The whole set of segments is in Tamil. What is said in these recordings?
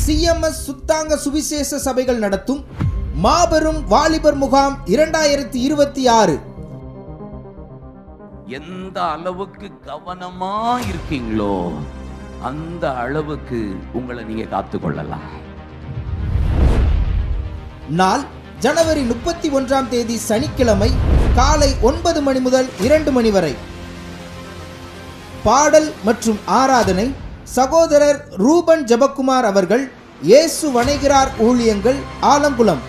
CMS சுத்தாங்க சுவிசேஷ சபைகள் நடத்தும் மாபெரும் வாலிபர் முகாம் 2026. எந்த அளவுக்கு கவனமா இருக்கீங்களோ அந்த அளவுக்கு உங்களை நீங்க காத்துக்கொள்ளலாம். நாள் ஜனவரி 31 சனிக்கிழமை காலை 9 மணி முதல் 2 மணி வரை. பாடல் மற்றும் ஆராதனை சகோதரர் ரூபன் ஜெபக்குமார் அவர்கள், இயேசு வணைகிறார் ஊழியங்கள், ஆலங்குளம்.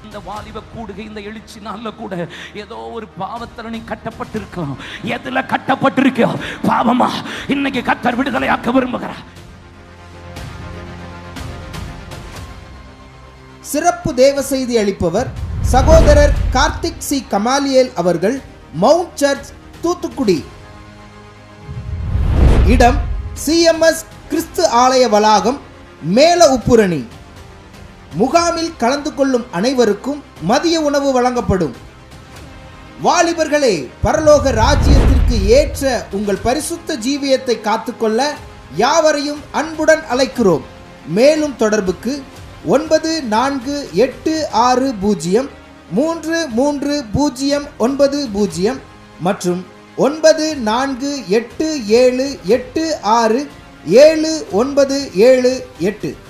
இந்த வாலிப கூடுகை, இந்த எழுச்சி நாள்ல கூட ஏதோ ஒரு பாவத்தரணி கட்டப்பட்டிருக்கோம். எதுல கட்டப்பட்டிருக்கோ பாவமா, இன்னைக்கு கர்த்தர் விடுதலையாக்க விரும்புகிறார். சிறப்பு தேவ செய்தி அளிப்பவர் சகோதரர் கார்த்திக் சி கமாலியேல் அவர்கள், மவுண்ட் சர்ச், தூத்துக்குடி. இடம் CMS கிறிஸ்து ஆலய வளாகம், மேல உப்புரணி. முகாமில் கலந்து கொள்ளும் அனைவருக்கும் மதிய உணவு வழங்கப்படும். வாலிபர்களே, பரலோக ராஜ்யத்திற்கு ஏற்ற உங்கள் பரிசுத்த ஜீவியத்தை காத்துக்கொள்ள யாவரையும் அன்புடன் அழைக்கிறோம். மேலும் தொடர்புக்கு 9480330990 மற்றும் 9487867978.